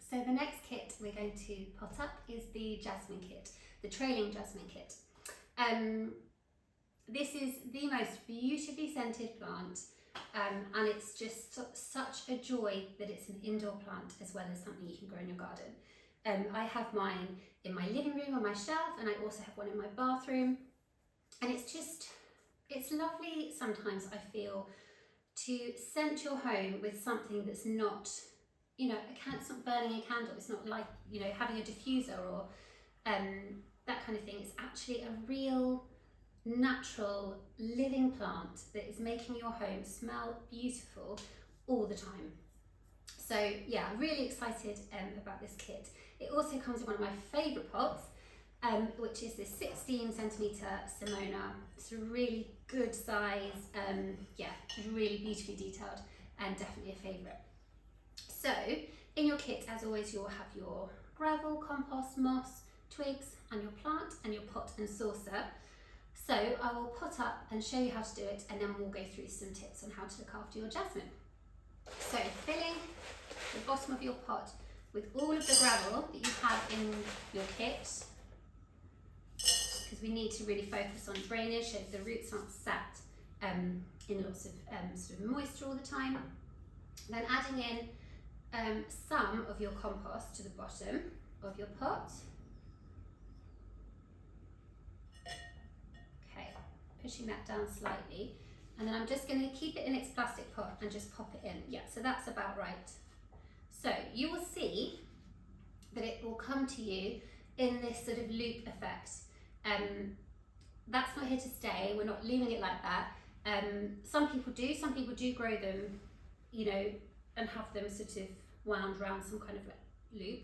So the next kit we're going to pot up is the Jasmine kit, the trailing Jasmine kit. This is the most beautifully scented plant, and it's just such a joy that it's an indoor plant as well as something you can grow in your garden. I have mine in my living room on my shelf, and I also have one in my bathroom, and it's lovely sometimes, I feel, to scent your home with something that's not, it's not burning a candle. It's not like, having a diffuser or that kind of thing. It's actually a real, natural, living plant that is making your home smell beautiful all the time. So yeah, I'm really excited about this kit. It also comes in one of my favourite pots, which is this 16 centimetre Simona. It's a really good size, really beautifully detailed, and definitely a favourite. So in your kit, as always, you'll have your gravel, compost, moss, twigs, and your plant, and your pot and saucer. So I will pot up and show you how to do it, and then we'll go through some tips on how to look after your jasmine. So filling the bottom of your pot with all of the gravel that you have in your kit, because we need to really focus on drainage so the roots aren't sat in lots of sort of moisture all the time. Then adding in some of your compost to the bottom of your pot. Okay, pushing that down slightly, and then I'm just going to keep it in its plastic pot and just pop it in. Yeah, so that's about right. So you will see that it will come to you in this sort of loop effect. That's not here to stay. We're not leaving it like that. Some people do grow them, and have them sort of wound around some kind of loop.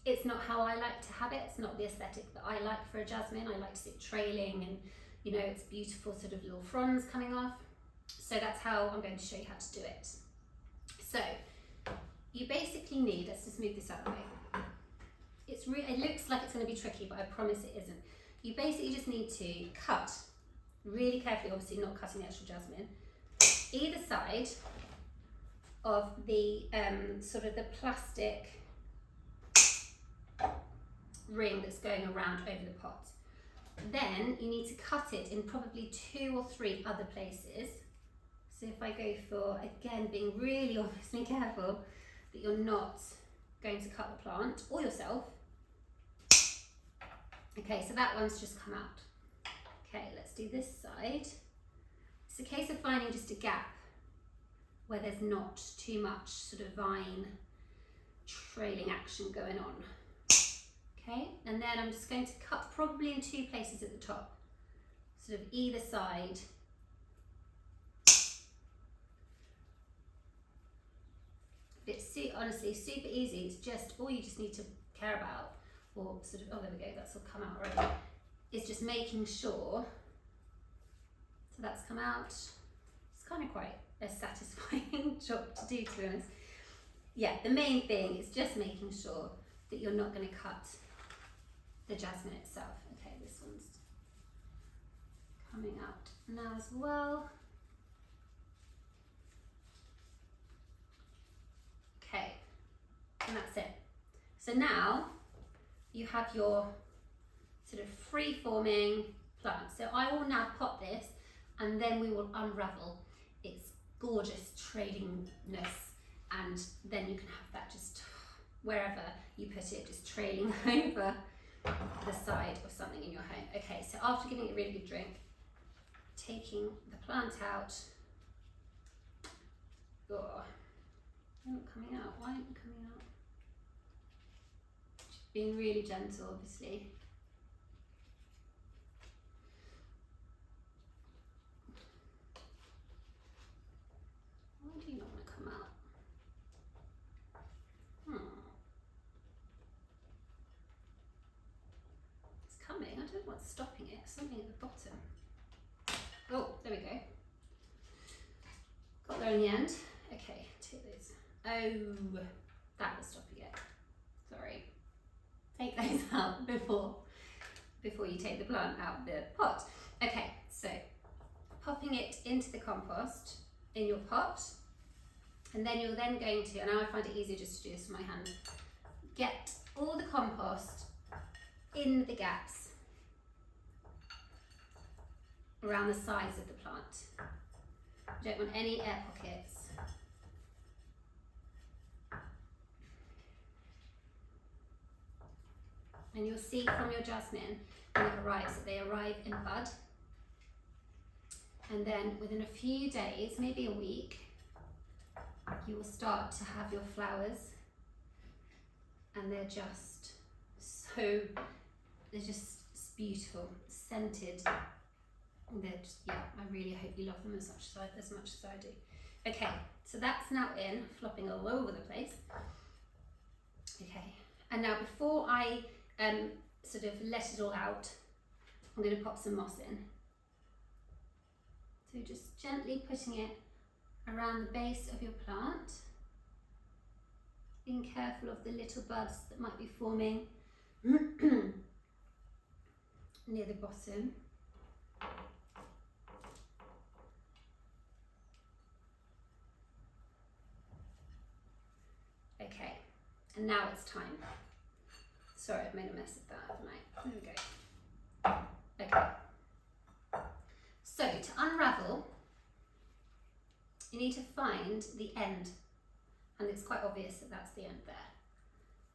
It's not how I like to have it. It's not the aesthetic that I like for a jasmine. I like to see it trailing, and it's beautiful sort of little fronds coming off. So that's how I'm going to show you how to do it. So you basically need, let's just move this out of the way. It looks like it's going to be tricky, but I promise it isn't. You basically just need to cut really carefully, obviously not cutting the actual jasmine, either side of the sort of the plastic ring that's going around over the pot. Then you need to cut it in probably 2 or 3 other places. So if I go for, again, being really obviously careful that you're not going to cut the plant or yourself. Okay, so that one's just come out. Okay, let's do this side. It's a case of finding just a gap where there's not too much sort of vine trailing action going on. Okay, and then I'm just going to cut probably in 2 places at the top, sort of either side. It's honestly super easy. It's just, all you just need to care about, or sort of, oh there we go, that's all come out already. It's just making sure, so that's come out. It's kind of quite a satisfying job to do, to be honest. Yeah, the main thing is just making sure that you're not going to cut the jasmine itself. Okay, this one's coming out now as well. Okay, and that's it. So now you have your sort of free-forming plant. So I will now pop this, and then we will unravel its gorgeous trailingness, and then you can have that just wherever you put it, just trailing over the side of something in your home. Okay, so after giving it a really good drink, taking the plant out. Oh, they're not coming out. Why aren't they coming out? Just being really gentle, obviously. Why do you not want to come out? It's coming. I don't know what's stopping it. Something at the bottom. Oh, there we go. Got there in the end. Okay, take those. Oh, that was stopping it. Sorry. Take those out before you take the plant out of the pot. Okay, so popping it into the compost in your pot. And then you're then going to, and I find it easier just to do this with my hand, get all the compost in the gaps around the sides of the plant. You don't want any air pockets. And you'll see from your jasmine when it arrives that they arrive in bud. And then within a few days, maybe a week, you will start to have your flowers, and they're just beautiful, scented. And they're just, yeah, I really hope you love them as much as I do. Okay, so that's now in, flopping all over the place. Okay, and now before I sort of let it all out, I'm going to pop some moss in. So just gently putting it around the base of your plant, being careful of the little buds that might be forming near the bottom. Okay, and now it's time. Sorry, I've made a mess of that, haven't I? There we go. Okay. So to unravel, you need to find the end, and it's quite obvious that that's the end there.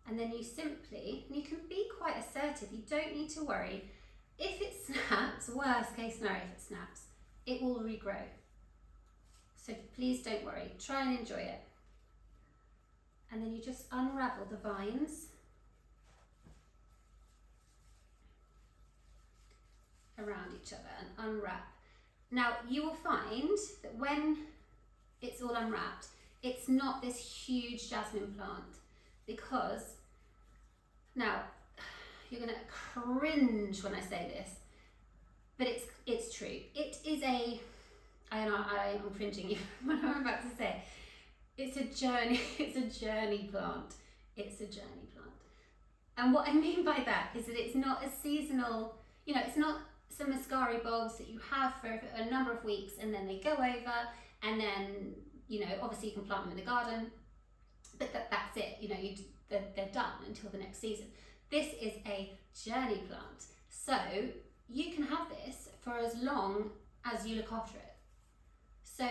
And then you simply, and you can be quite assertive, you don't need to worry. If it snaps, worst case scenario, if it snaps, it will regrow. So please don't worry, try and enjoy it. And then you just unravel the vines around each other and unwrap. Now you will find that when it's all unwrapped, it's not this huge jasmine plant, because now you're going to cringe when I say this, but it's true. It is a, I know I am cringing even what I'm about to say. It's a journey. It's a journey plant. It's a journey plant. And what I mean by that is that it's not a seasonal, you know, it's not some mascari bulbs that you have for a number of weeks and then they go over, and then, you know, obviously you can plant them in the garden, but that's it, you know, they're done until the next season. This is a journey plant. So you can have this for as long as you look after it. So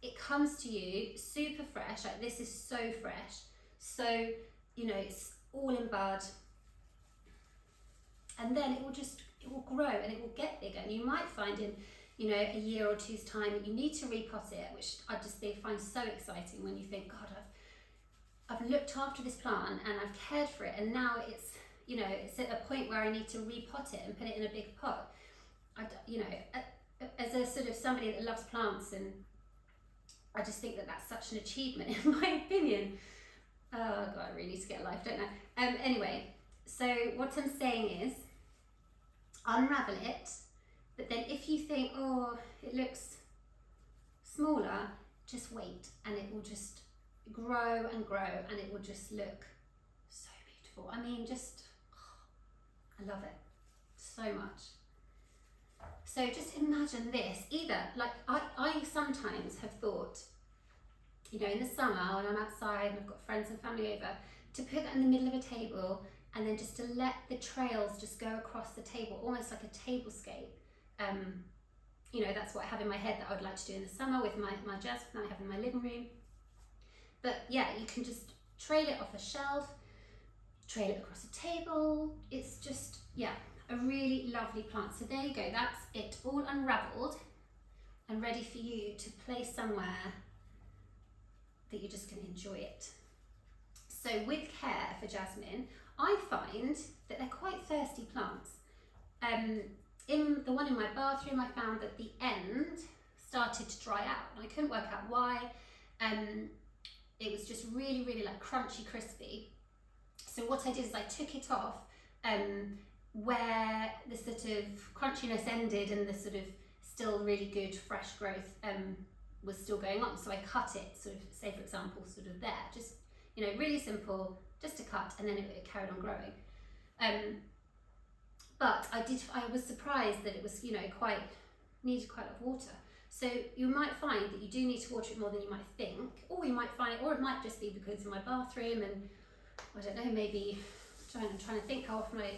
it comes to you super fresh, like this is so fresh. So, you know, it's all in bud, and then it will grow and it will get bigger. And you might find in, you know, a year or two's time that you need to repot it, which they find so exciting when you think, God, I've looked after this plant and I've cared for it, and now it's, you know, it's at a point where I need to repot it and put it in a big pot. You know, as a sort of somebody that loves plants, and I just think that that's such an achievement in my opinion. Oh God, I really need to get a life, don't I? Anyway, so what I'm saying is, unravel it, but then if you think, oh, it looks smaller, just wait, and it will just grow and grow, and it will just look so beautiful. I mean, just, oh, I love it so much. So just imagine this, either, like I sometimes have thought, you know, in the summer when I'm outside and I've got friends and family over, to put that in the middle of a table and then just to let the trails just go across the table, almost like a tablescape. You know, that's what I have in my head that I would like to do in the summer with my jasmine that I have in my living room. But yeah, you can just trail it off a shelf, trail it across a table. It's just, yeah, a really lovely plant. So there you go, that's it, all unraveled and ready for you to place somewhere that you're just going to enjoy it. So with care for jasmine, I find that they're quite thirsty plants. In the one in my bathroom, I found that the end started to dry out, and I couldn't work out why. It was just really, really like crunchy, crispy. So what I did is I took it off where the sort of crunchiness ended and the sort of still really good fresh growth was still going on. So I cut it, sort of, say for example, sort of there, just, you know, really simple, just a cut, and then it carried on growing. But I was surprised that it was, you know, needed quite a lot of water. So you might find that you do need to water it more than you might think, or you might find, or it might just be because in my bathroom, and I don't know, maybe I'm trying to think how often I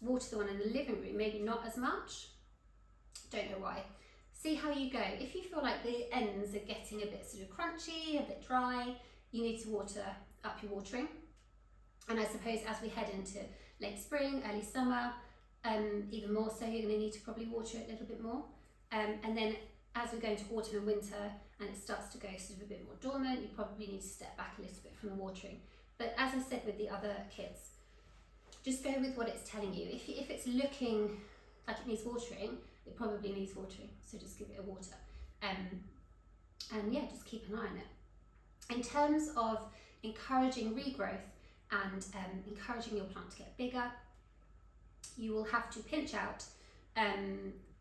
water the one in the living room, maybe not as much. Don't know why. See how you go. If you feel like the ends are getting a bit sort of crunchy, a bit dry, you need to water up your watering. And I suppose as we head into late spring, early summer, even more so, you're going to need to probably water it a little bit more. And then as we go into autumn and winter and it starts to go sort of a bit more dormant, you probably need to step back a little bit from the watering. But as I said with the other kits, just go with what it's telling you. If it's looking like it needs watering, it probably needs watering, so just give it a water. And yeah, just keep an eye on it. In terms of encouraging regrowth and encouraging your plant to get bigger, you will have to pinch out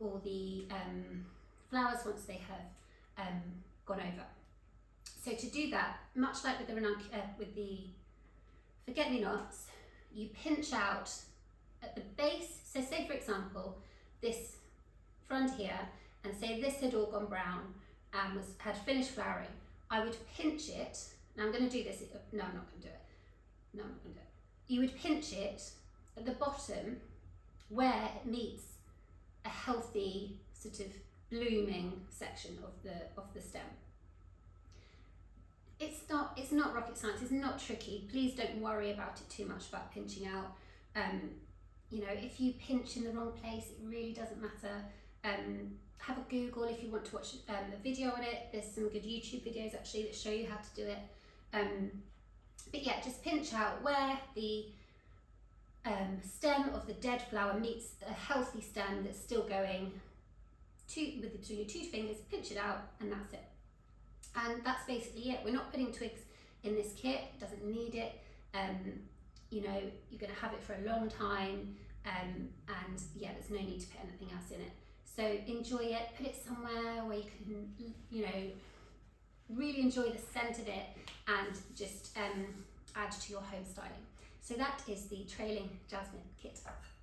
all the flowers once they have gone over. So to do that, much like with the forget-me-nots, you pinch out at the base. So say for example, this frond here, and say this had all gone brown and had finished flowering, I would pinch it. Now I'm going to do this. No, I'm not going to do it. No, I'm not going to do it. You would pinch it at the bottom where it meets a healthy sort of blooming section of the stem. It's not rocket science. It's not tricky. Please don't worry about it too much about pinching out. You know, if you pinch in the wrong place, it really doesn't matter. Have a Google if you want to watch a video on it. There's some good YouTube videos actually that show you how to do it. But yeah, just pinch out where the stem of the dead flower meets a healthy stem that's still going. Between your two fingers, pinch it out, and that's it. And that's basically it. We're not putting twigs in this kit. It doesn't need it. You know, you're going to have it for a long time, and yeah, there's no need to put anything else in it. So enjoy it. Put it somewhere where you can, you know, really enjoy the scent of it, and just add to your home styling. So that is the Trailing Jasmine kit.